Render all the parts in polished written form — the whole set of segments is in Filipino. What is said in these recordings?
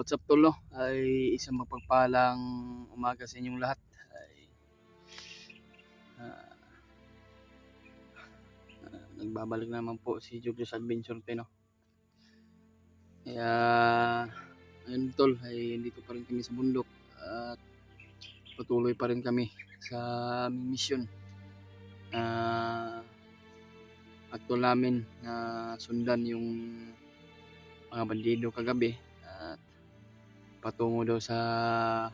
What's up tol, no? Ay isang mapagpalang umaga sa inyong lahat. Ay, ah, nagbabalik naman po si Julius Adventure no? Kaya ayun tol, ay dito pa rin kami sa bundok at patuloy pa rin kami sa aming mission. Actual namin na sundan yung mga bandido kagabi at patungo daw sa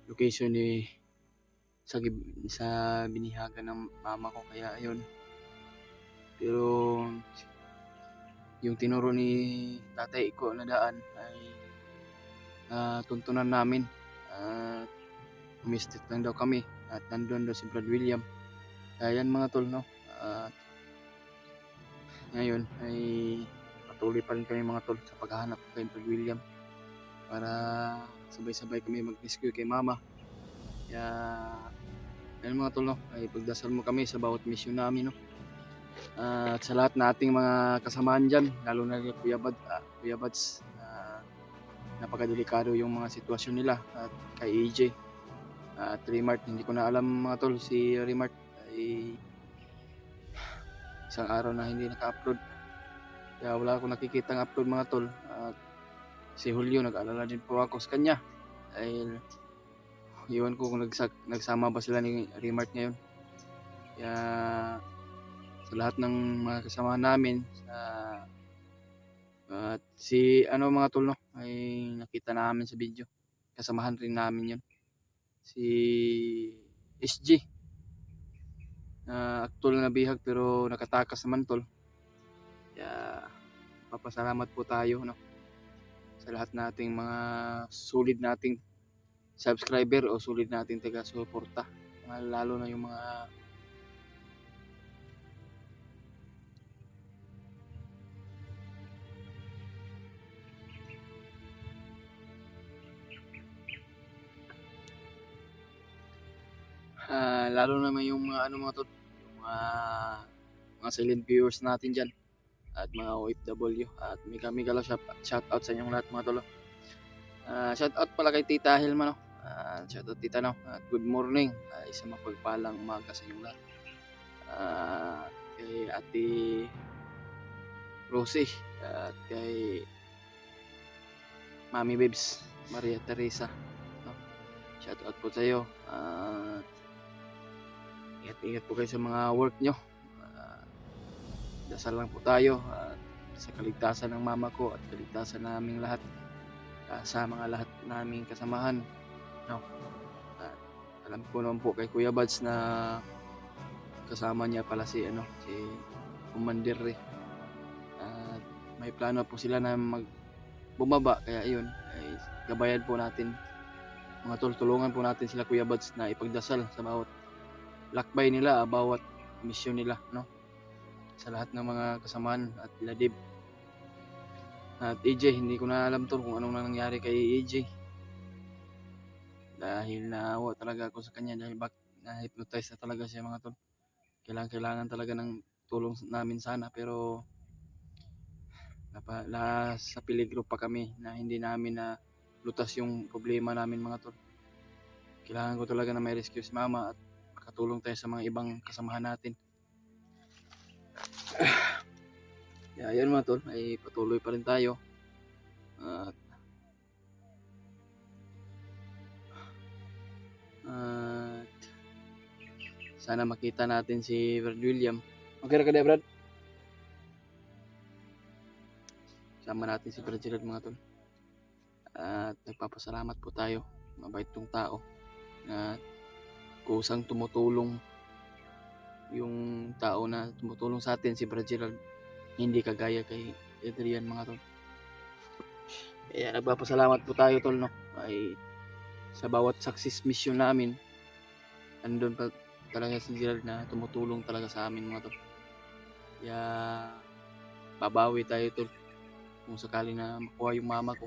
location ni sa binihagan ng mama ko, kaya ayun. Pero yung tinuro ni tatay ko na daan ay tuntunan namin at umistit lang daw kami at nandun daw si Brad William. Kaya yan mga tol, no? At ngayon ay patuloy pa rin kami mga tol sa paghahanap kay Brad William para sabay-sabay kami mag-rescue kay mama. Kaya yan mga tol, no? Ay pagdasal mo kami sa bawat mission namin, no? At sa lahat nating mga kasamahan dyan, lalo na kay Kuya Bads, napakadelikado yung mga sitwasyon nila, at kay AJ at Remart. Hindi ko na alam mga tol, si Remart ay isang araw na hindi naka-upload, kaya wala akong nakikitang upload mga tol. At si Julio, nag-alala din po ako sa kanya, ay iwan ko kung nagsama ba sila ni Remart ngayon. Kaya sa lahat ng mga kasama namin at si mga tol, no, ay nakita namin sa video, kasamahan rin namin yun, si SG na actual na bihag pero nakatakas naman tol. Kaya papasalamat po tayo, no, sa lahat nating mga solid nating subscriber o solid nating taga-suporta, lalo na yung mga lalo naman yung mga mga tol, yung mga silent viewers natin dyan at mga OFW. At may galaw shout out sa inyong lahat mga tol. Shout out pala kay Tita Hilma, no? Shout out Tita, no? At good morning, isang mapagpalang umaga sa inyong lahat. Kay Ate Rosie at kay Mami Babes Maria Teresa, no? Shout out po sa iyo. Ingat po kayo sa mga work nyo. Dasal lang po tayo sa kaligtasan ng mama ko at kaligtasan naming lahat, sa mga lahat naming kasamahan, no? At alam ko naman po kay Kuya Bads na kasama niya pala si Commander Ray. At may plano po sila na bumaba, kaya ayun, ay gabayan po natin mga tol, tulungan po natin sila Kuya Bads na ipagdasal sa bawat lakbay nila, bawat mission nila, no? Sa lahat ng mga kasamahan at Ladib at AJ. Hindi ko na alam tol kung anong nangyari kay AJ, dahil naawa talaga ako sa kanya, dahil na-hypnotize na talaga siya mga tol. Kailangan talaga ng tulong namin sana, pero sa peligro pa kami na hindi namin na lutas yung problema namin mga tol. Kailangan ko talaga na may rescue si mama at makatulong tayo sa mga ibang kasamahan natin. Kaya yan mga tol, ay patuloy pa rin tayo at sana makita natin si Brad William. Okay ra ka Brad? Sama natin si Brad Gerald mga tol. At nagpapasalamat po tayo, mabait tong tao na kusang tumutulong. Yung tao na tumutulong sa atin, si Brad Gerald, hindi kagaya kay Adrian mga tol. Kaya nagpapasalamat po tayo tol, no, ay sa bawat success mission namin, andun pa talaga si Gerald na tumutulong talaga sa amin mga tol. Kaya babawi tayo tol, kung sakali na makuha yung mama ko,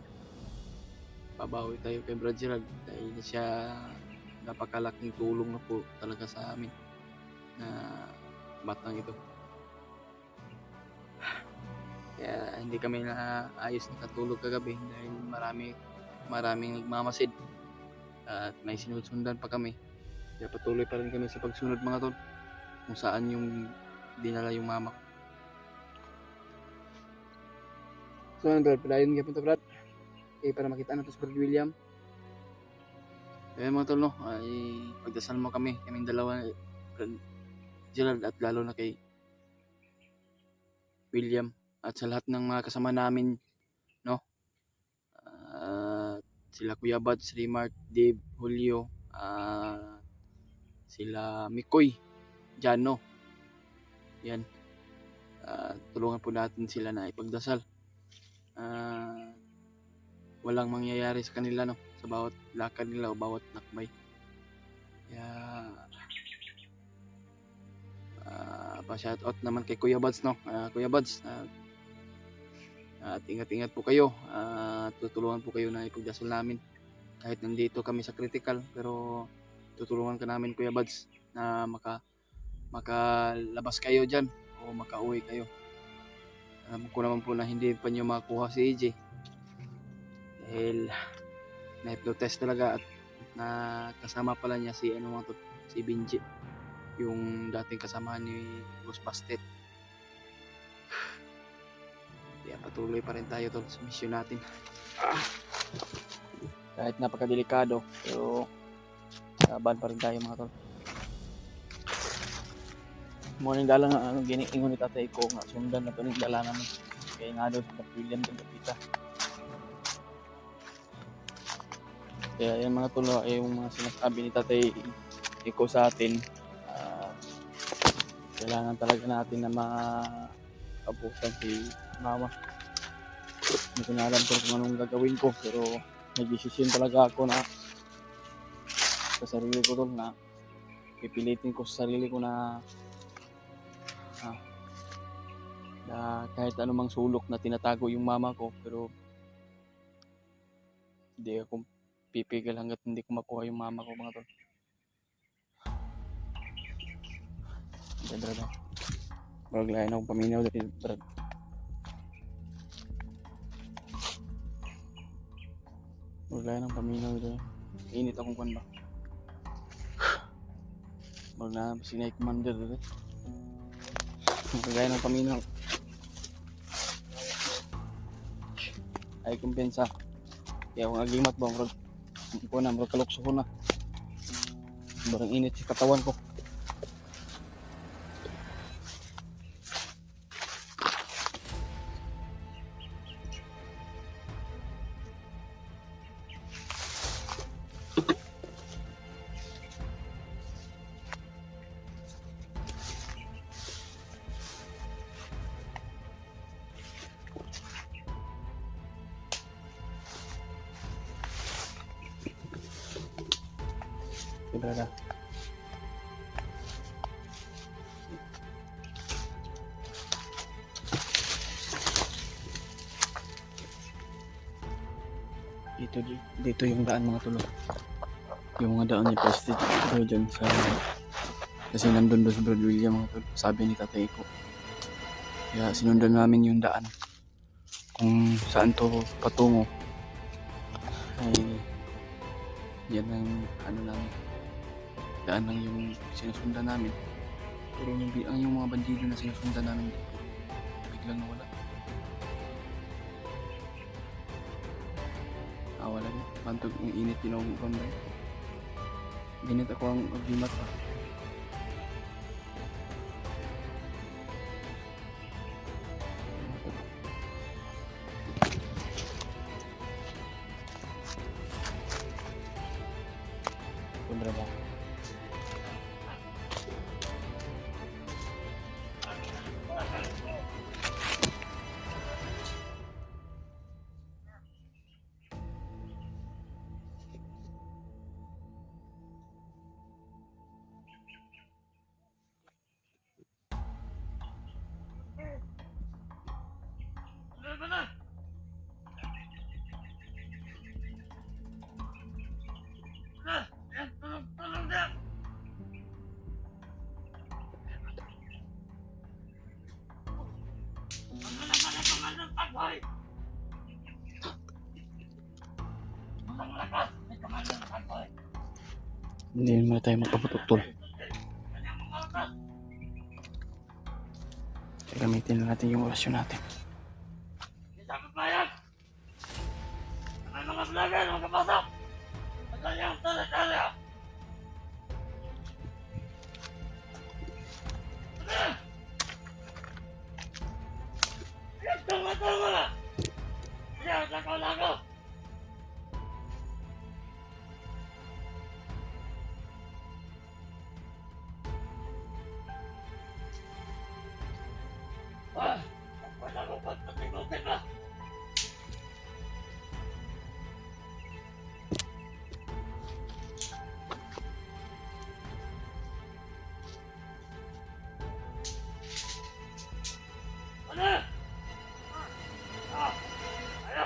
babawi tayo kay Brad Gerald, dahil siya napakalaking tulong na po talaga sa amin na batang ito. Kaya hindi kami na ayos nakatulog kagabi dahil maraming nagmamasid at may sinusundan pa kami. Kaya patuloy pa rin kami sa pagsunod mga tol kung saan yung dinala yung mama ko. So ano Brad, padayon ka punta Brad para makita natin si Brad William. Kaya mga tol no, ay pagdasal mo kaming dalawa, Brad Gerald at lalo na kay William at sa lahat ng mga kasama namin no. Sila Kuya Buds, Remark, Dave, Julio, sila Mikoy, Jano. Yan. Tulungan po natin sila na ipagdasal. Walang mangyayari sa kanila no, sa bawat lakad nila o bawat lakbay. Kaya pa-shoutout naman kay Kuya Buds no. Kuya Buds, at ingat-ingat po kayo. Tutulungan po kayo na ipagdasal namin. Kahit nandito kami sa critical, pero tutulungan ka namin Kuya Buds na makalabas kayo dyan o makauwi kayo. Alam ko naman po na hindi pa nyo makuha si AJ dahil na-hypnotize talaga at nakasama pala niya si si Benji, yung dating kasama ni Boss Bastet. Kaya patuloy pa rin tayo tol sa mission natin. Kahit napakadelikado pero laban pa rin tayo mga tol. Morning dala nga giniingon ni tatay ko nga sundan na to ng dala namin. Kaya nga daw sa William ng kapita. Kaya yung mga tulo ay yung mga sinasabi ni tatay ko sa atin, kailangan talaga natin na makabutan si mama. Hindi ko na alam kung anong gagawin ko pero may decision talaga ako na sa sarili ko tol na pipilitin ko sa sarili ko na kahit anumang sulok na tinatago yung mama ko pero hindi ako pipigil hanggat hindi ko makuha yung mama ko mga tol. Brad, wag lain akong paminaw dito Brad. Wag lain akong paminaw dito. Init akong kwan ba. Wag na sinay commander dito. Wag lain akong paminaw. Ay kumpensa. Kaya kung agimat ba bro. Hindi ko na bro kalukso ko na. Barang init sa katawan ko. Brada. Dito yung daan mga tulo. Yung mga daan ni Prestige dito dyan sa kasi nandun doon si Brad William mga tulo. Sabi ni tatay ko. Kaya sinundan namin yung daan kung saan to patungo. Ay yan ang namin. Daan lang yung sinusundan namin. Pero yung mga bandido na sinusundan namin biglang nawala. Wala din. Pantog yung init din akong kamay. Ginit ako ang agdimat pa. Pundra ba? Hindi naman tayo makaputok tol. Gamitin na natin yung orasyon natin. Dapat bayan! Ang mga vlogger, magkapasok! Madali ang tala-tala! Tama na! Yan, lakaw-lakaw! Wala ko pagpating-pating na! Ano? Ayo!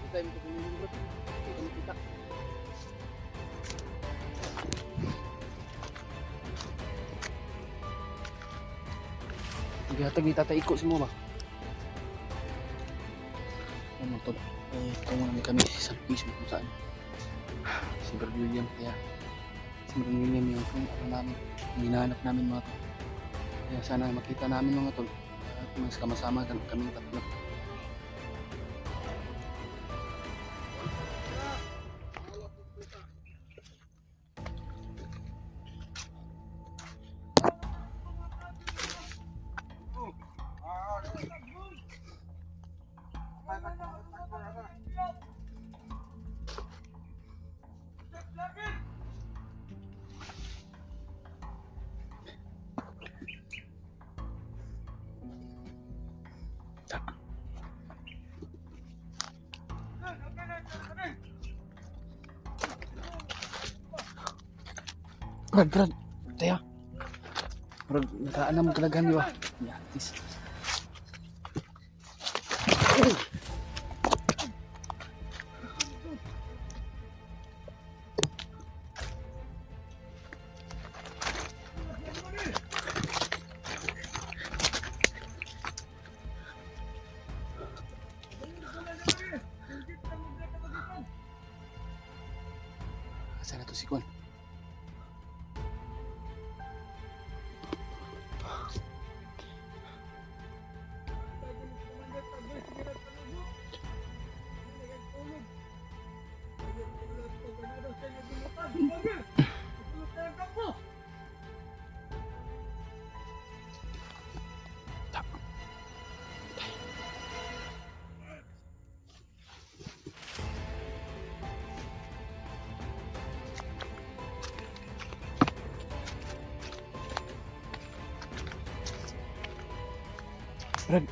Kita yung kukunin bro. Kita mo kita. Hindi tataiko semua ba? Ano to? Ito muna kami sa mismo kung saan. Si Brad William kaya. Si Brad William yung ano namin. Yung hinahanap namin mga tol. Kaya sana makita namin mga tol. At mas kamasama kaming tatlo. Brad, taya. Brad, nakaanam talaga niyo ah. Yeah, this. Sana to si Kwan. Brad,